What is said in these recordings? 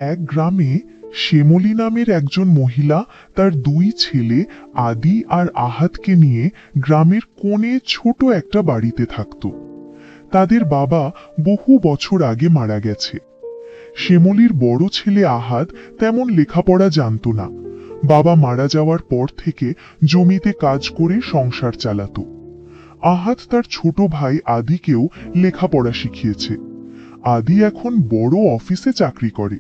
এক গ্রামে শ্যামলী নামের একজন মহিলা তার দুই ছেলে আদি আর আহাতকে নিয়ে গ্রামের কোণে ছোট একটা বাড়িতে থাকত। তাদের বাবা বহু বছর আগে মারা গেছে। শ্যামলীর বড় ছেলে আহাত তেমন লেখাপড়া জানত না। বাবা মারা যাওয়ার পর থেকে জমিতে কাজ করে সংসার চালাতো। আহাত তার ছোট ভাই আদিকেও লেখাপড়া শিখিয়েছে। আদি এখন বড় অফিসে চাকরি করে।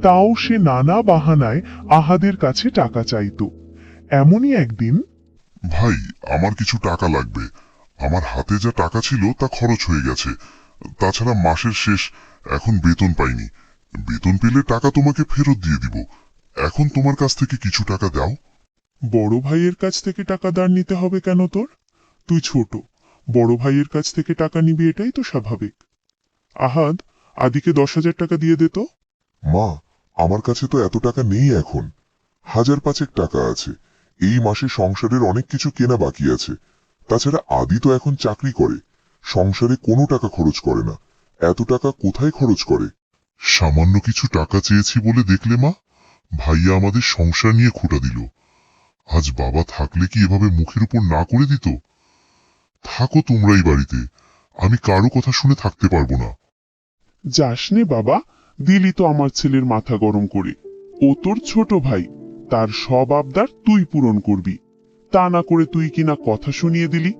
তাও সে নানা বাহানায় আহাদের কাছে টাকা চাইতো। এমনই একদিন, ভাই, আমার কিছু টাকা লাগবে। আমার হাতে যা টাকা ছিল তা খরচ হয়ে গেছে। তাছাড়া মাসের শেষ, এখন বেতন পাইনি। বেতন পেলে টাকা তোমাকে ফেরত দিয়ে দিব। এখন তোমার কাছ থেকে কিছু টাকা দাও। বড় ভাইয়ের কাছ থেকে টাকা ধার নিতে হবে কেন তোর? তুই ছোট, বড় ভাইয়ের কাছ থেকে টাকা নিবি, এটাই তো স্বাভাবিক। আহাদ, আদিকে 10,000 টাকা দিয়ে দে তো। মা, আমার কাছে তো এত টাকা নেই এখন। 1,000-5 টাকা আছে। এই মাসে সংসারের অনেক কিছু কেনা বাকি আছে। তাছাড়া আদি তো এখন চাকরি করে, সংসারে কোনো টাকা খরচ করে না। এত টাকা কোথায় খরচ করে? সামান্য কিছু টাকা চেয়েছি বলে দেখলে মা, ভাইয়া আমাদের সংসার নিয়ে খোঁটা দিল। আজ বাবা থাকলে কি এভাবে মুখের উপর না করে দিত? থাকো তোমরাই বাড়িতে, আমি কারো কথা শুনে থাকতে পারবো না। যাস নে বাবা, দিলি তো আমার ছেলের মাথা গরম করে। ও তোর ছোট ভাই, তার সব আবদার তুই পূরণ করবি। তা না করে তুই কিনা কথা শুনিয়ে দিলি।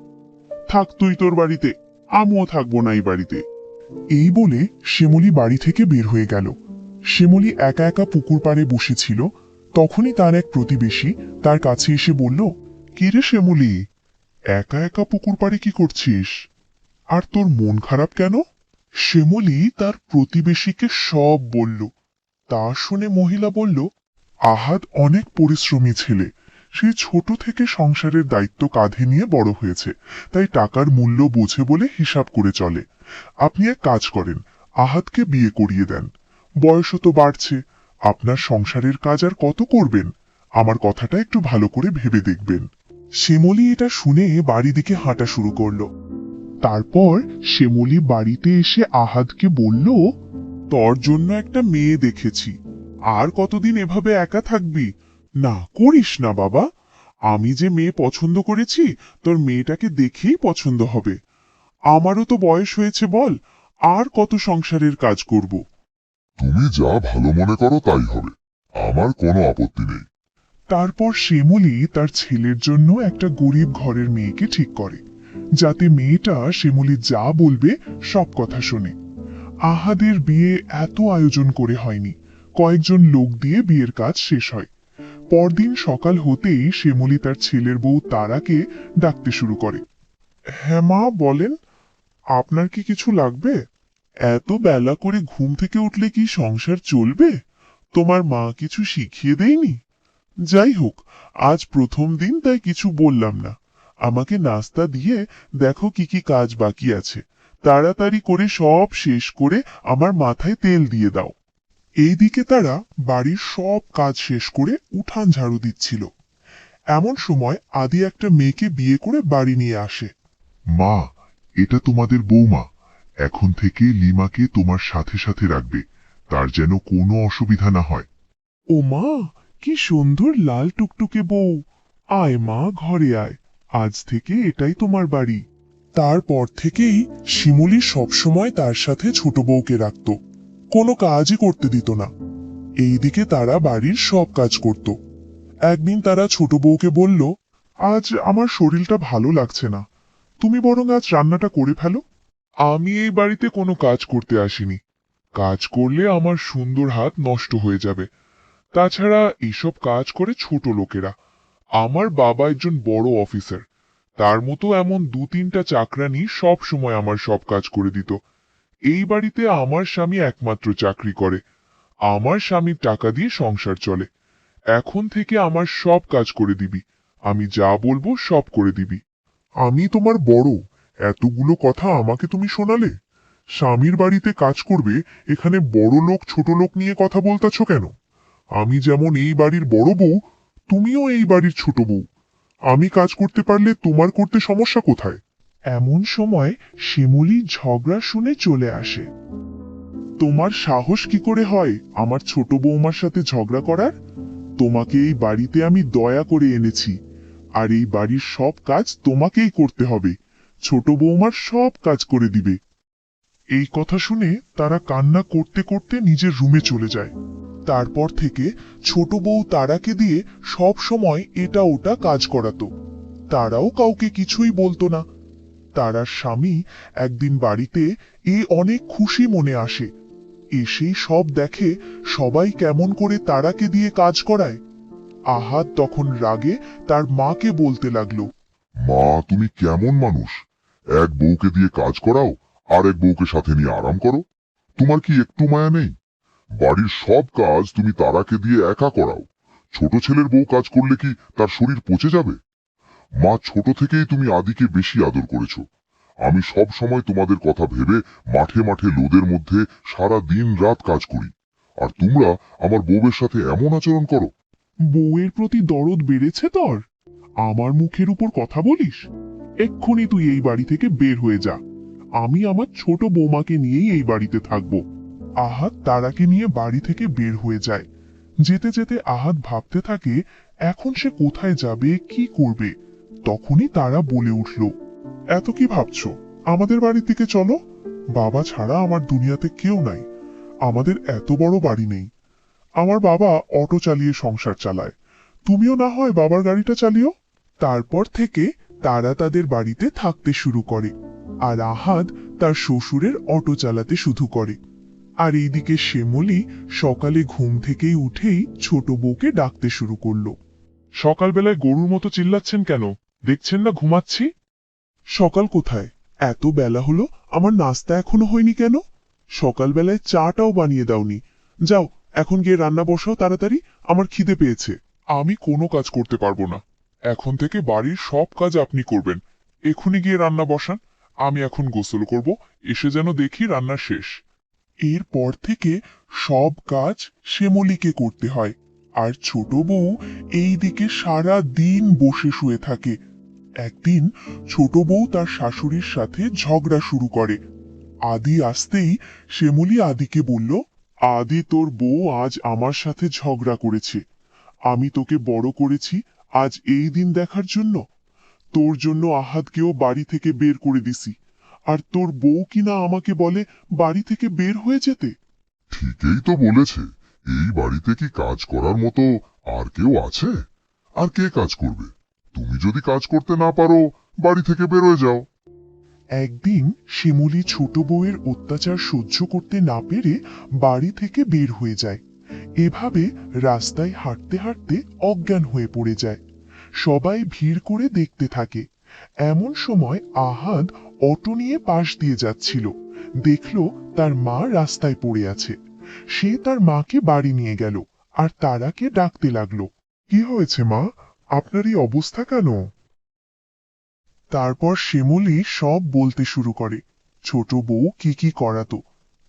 থাক তুই তোর বাড়িতে, আমিও থাকবো না এই বাড়িতে। এই বলে শ্যামলী বাড়ি থেকে বের হয়ে গেল। শ্যামলী একা একা পুকুর পাড়ে বসেছিল। তখনই তার এক প্রতিবেশী তার কাছে এসে বলল, কি রে শ্যামলী, একা একা পুকুর পাড়ে কি করছিস? আর তোর মন খারাপ কেন? শ্যামলী তার প্রতিবেশীকে সব বলল। তা শুনে মহিলা বলল, আহাদ অনেক পরিশ্রমী ছেলে। সে ছোট থেকে সংসারের দায়িত্ব কাঁধে নিয়ে বড় হয়েছে, তাই টাকার মূল্য বোঝে বলে হিসাব করে চলে। আপনি এক কাজ করেন, আহাদকে বিয়ে করিয়ে দেন। বয়সও তো বাড়ছে, আপনার সংসারের কাজ আর কত করবেন? আমার কথাটা একটু ভালো করে ভেবে দেখবেন। শ্যামলী এটা শুনে বাড়ি দিকে হাঁটা শুরু করলো। তারপর শ্যামলী বাড়িতে এসে আহাদকে বলল, তোর জন্য একটা মেয়ে দেখেছি। আর কতদিন এভাবে একা থাকবি? না করিস না বাবা। আমি যে মেয়ে পছন্দ করেছি, তোর মেয়েটাকে দেখেই পছন্দ হবে। আমারও তো বয়স হয়েছে, বল, আর কত সংসারের কাজ করব। তুমি যা ভালো মনে করো তাই হবে, আমার কোনো আপত্তি নেই। তারপর শ্যামলী তার ছেলের জন্য একটা গরিব ঘরের মেয়েকে ঠিক করে, যাতে মেয়েটা শ্যামলী যা বলবে সব কথা শোনে। আহাদের বিয়ে এত আয়োজন করে হয়নি, কয়েকজন লোক দিয়ে বিয়ের কাজ শেষ হয়। পরদিন সকাল হতেই শ্যামলী তার ছেলের বউ তারাকে ডাকতে শুরু করে। হ্যাঁ মা, বলেন, আপনার কি কিছু লাগবে? এত বেলা করে ঘুম থেকে উঠলে কি সংসার চলবে? তোমার মা কিছু শিখিয়ে দেয়নি? যাই হোক, আজ প্রথম দিন, তাই কিছু বললাম না। আমাকে নাস্তা দিয়ে দেখো কি কি কাজ বাকি আছে। তাড়াতাড়ি করে সব শেষ করে আমার মাথায় তেল দিয়ে দাও। এইদিকে তারা বাড়ির সব কাজ শেষ করে উঠান ঝাড়ু দিচ্ছিল। এমন সময় আদি একটা মেয়েকে বিয়ে করে বাড়ি নিয়ে আসে। মা, এটা তোমাদের বৌমা। এখন থেকে লিমাকে তোমার সাথে সাথে রাখবে, তার যেন কোনো অসুবিধা না হয়। ও মা, কি সুন্দর লাল টুকটুকে বউ! আয় মা, ঘরে আয়, আজ থেকে এটাই তোমার বাড়ি। তারপর থেকেই শিমুলি সবসময় তার সাথে ছোট বউকে রাখত, কোনো কাজই করতে দিত না। এইদিকে তারা বাড়ির সব কাজ করত। একদিন তারা ছোট বউকে বলল, আজ আমার শরীরটা ভালো লাগছে না, তুমি বরং আজ রান্নাটা করে ফেলো। আমি এই বাড়িতে কোনো কাজ করতে আসিনি, কাজ করলে আমার সুন্দর হাত নষ্ট হয়ে যাবে। তাছাড়া এইসব কাজ করে ছোট লোকেরা। আমার বাবা একজন বড় অফিসার, তার মতো এমন 2-3টা চাকরানি সব সময় আমার সব কাজ করে দিত। এই বাড়িতে আমার স্বামী একমাত্র চাকরি করে, আমার স্বামীর টাকা দিয়ে সংসার চলে। এখন থেকে আমার সব কাজ করে দিবি, আমি যা বলবো সব করে দিবি। আমি তোমার বড়, এতগুলো কথা আমাকে তুমি শোনালে? স্বামীর বাড়িতে কাজ করবে, এখানে বড় লোক ছোট লোক নিয়ে কথা বলতেছ কেন? আমি যেমন এই বাড়ির বড় বউ, তুমিও এই বাড়ির ছোট বউ। আমি কাজ করতে পারলে তোমার করতে সমস্যা কোথায়? এমন সময় শিমুলি ঝগড়া শুনে চলে আসে। তোমার সাহস কি করে হয় আমার ছোট বৌমার সাথে ঝগড়া করার? তোমাকে এই বাড়িতে আমি দয়া করে এনেছি, আর এই বাড়ির সব কাজ তোমাকেই করতে হবে। ছোট বৌমার সব কাজ করে দিবে। এই কথা শুনে তারা কান্না করতে করতে নিজের রুমে চলে যায়। তারপর থেকে ছোট বউ তারাকে দিয়ে সব সময় এটা ওটা কাজ করাতো। তারাও কাউকে কিছুই বলতো না। তারার স্বামী একদিন বাড়িতে অনেক খুশি মনে আসে। এসেই সব দেখে সবাই কেমন করে তারাকে দিয়ে কাজ করায়। আহাদ তখন রাগে তার মাকে বলতে লাগলো, মা, তুমি কেমন মানুষ? এক বউকে দিয়ে কাজ করাও, আর এক বউকে সাথে নিয়ে আরাম করো। তোমার কি একটু মায়া নেই? বাড়ির সব কাজ তুমি তারাকে দিয়ে একা করাও। ছোট ছেলের বউ কাজ করলে কি তার শরীর পচে যাবে? মা, ছোট থেকেই তুমি আদিকে বেশি আদর করেছো। আমি সব সময় তোমাদের কথা ভেবে মাঠে মাঠে লোদের মধ্যে সারা দিন রাত কাজ করি, আর তোমরা আমার বউয়ের সাথে এমন আচরণ করো। বউয়ের প্রতি দরদ বেড়েছে তোর? আমার মুখের উপর কথা বলিস? এক্ষুনি তুই এই বাড়ি থেকে বের হয়ে যা। আমি আমার ছোট বৌমাকে নিয়েই এই বাড়িতে থাকবো। আহাদ তারাকে নিয়ে বাড়ি থেকে বের হয়ে যায়। যেতে যেতে আহাদ ভাবতে থাকে এখন সে কোথায় যাবে, কি করবে। তখনই তারা বলে উঠল, এত কি ভাবছো? আমাদের বাড়ির দিকে চলো। বাবা ছাড়া আমার দুনিয়াতে কেউ নাই। আমাদের এত বড় বাড়ি নেই। আমার বাবা অটো চালিয়ে সংসার চালায়। তুমিও না হয় বাবার গাড়িটা চালিও। তারপর থেকে তারা তাদের বাড়িতে থাকতে শুরু করে, আর আহাদ তার শ্বশুরের অটো চালাতে শুরু করে। আর এইদিকে শ্যামলী সকালে ঘুম থেকেই উঠেই ছোট বউকে ডাকতে শুরু করলো। সকালবেলায় গরুর মতো চিল্লাচ্ছেন কেন? দেখছেন না ঘুমাচ্ছি? সকাল কোথায়? এত বেলা হলো, আমার নাস্তা এখনো হয়নি কেন? সকালবেলায় চাটাও বানিয়ে দাওনি। যাও, এখন গিয়ে রান্না বসাও তাড়াতাড়ি, আমার খিদে পেয়েছে। আমি কোনো কাজ করতে পারবো না। এখন থেকে বাড়ির সব কাজ আপনি করবেন। এখনই গিয়ে রান্না বসান। আমি এখন গোসল করব, এসে যেন দেখি রান্না শেষ। এরপর থেকে সব কাজ শ্যামলীকে করতে হয়, আর ছোট বউ এই দিকে সারা দিন বসে শুয়ে থাকে। একদিন ছোট বউ তার শাশুড়ির সাথে ঝগড়া শুরু করে। আদি আসতেই শ্যামলী আদিকে বলল, আদি, তোর বউ আজ আমার সাথে ঝগড়া করেছে। আমি তোকে বড় করেছি আজ এই দিন দেখার জন্য? তোর জন্য আহাদকেও বাড়ি থেকে বের করে দিছি, আর তোর বউ কিনা আমাকে বলে বাড়ি থেকে বের হয়ে যেতে। ঠিকই তো বলেছে। এই বাড়িতে কি কাজ করার মতো আর কেউ আছে? আর কে কাজ করবে? তুমি যদি কাজ করতে না পারো, বাড়ি থেকে বেরোয় যাও। একদিন শিমুলি ছোট বউয়ের অত্যাচার সহ্য করতে না পেরে বাড়ি থেকে বের হয়ে যায়। এভাবে রাস্তায় হাঁটতে হাঁটতে অজ্ঞান হয়ে পড়ে যায়। সবাই ভিড় করে দেখতে থাকে। এমন সময় আহাদ অটো নিয়ে পাশ দিয়ে যাচ্ছিল। দেখল তার মা রাস্তায় পড়ে আছে। সে তার মাকে বাড়ি নিয়ে গেল, আর তারাকে ডাকতে লাগলো, কি হয়েছে মা? আপনার এই অবস্থা কেন? তারপর শিমুলি সব বলতে শুরু করে, ছোট বউ কি কি করাতো।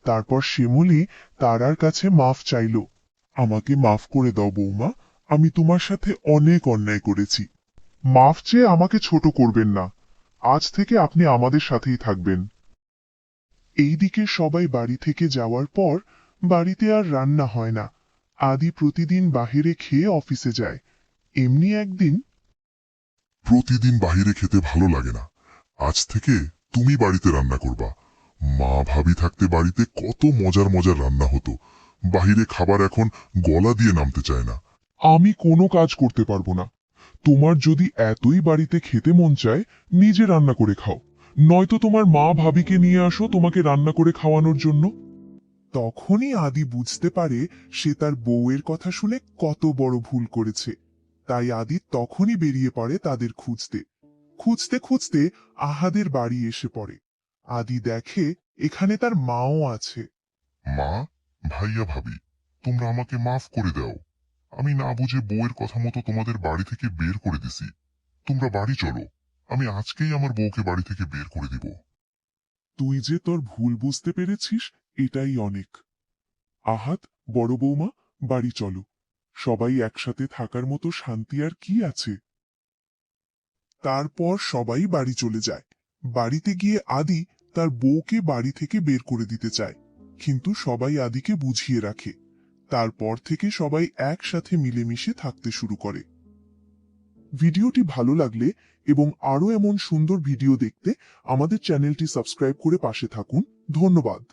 তারপর শিমুলি তারার কাছে মাফ চাইল। আমাকে মাফ করে দাও বৌমা, আমি তোমার সাথে অনেক অন্যায় করেছি। মাফ চেয়ে আমাকে ছোট করবেন না। আজ থেকে আপনি আমাদের সাথেই থাকবেন। এইদিকে সবাই বাড়ি থেকে যাওয়ার পর বাড়িতে আর রান্না হয় না। আদি প্রতিদিন বাহিরে খেয়ে অফিসে যায়। এমনি একদিন, প্রতিদিন বাহিরে খেতে ভালো লাগে না। আজ থেকে তুমি বাড়িতে রান্না করবা। মা ভাবি থাকতে বাড়িতে কত মজার মজার রান্না হতো। বাহিরে খাবার এখন গলা দিয়ে নামতে চায় না। আমি কোনো কাজ করতে পারবো না। তোমার যদি এতই বাড়িতে খেতে মন চায়, নিজে রান্না করে খাও। নয়তো তোমার মা ভাবিকে নিয়ে আসো তোমাকে রান্না করে খাওয়ানোর জন্য। তখনই আদি বুঝতে পারে সে তার বউয়ের কথা শুনে কত বড় ভুল করেছে। তাই আদি তখনই বেরিয়ে পড়ে তাদের খুঁজতে। খুঁজতে খুঁজতে আহাদের বাড়ি এসে পড়ে। আদি দেখে এখানে তার মাও আছে। মা, ভাইয়া, ভাবি, তোমরা আমাকে মাফ করে দাও। আমি না বুঝে বউয়ের কথা মতো তোমাদের বাড়ি থেকে বের করে দিছি। তোমরা বাড়ি চলো। আমি আজকেই আমার বউকে বাড়ি থেকে বের করে দিব। তুই যে তোর ভুল বুঝতে পেরেছিস, এটাই অনেক। আহাদ, বড় বৌমা, বাড়ি চলো। সবাই একসাথে থাকার মতো শান্তি আর কি আছে? তারপর সবাই বাড়ি চলে যায়। বাড়িতে গিয়ে আদি তার বউকে বাড়ি থেকে বের করে দিতে চায়। কিন্তু সবাই আদিকে বুঝিয়ে রাখে। তারপর থেকে সবাই একসাথে মিলেমিশে থাকতে শুরু করে। ভিডিওটি ভালো লাগলে এবং আরো এমন সুন্দর ভিডিও দেখতে আমাদের চ্যানেলটি সাবস্ক্রাইব করে পাশে থাকুন। ধন্যবাদ।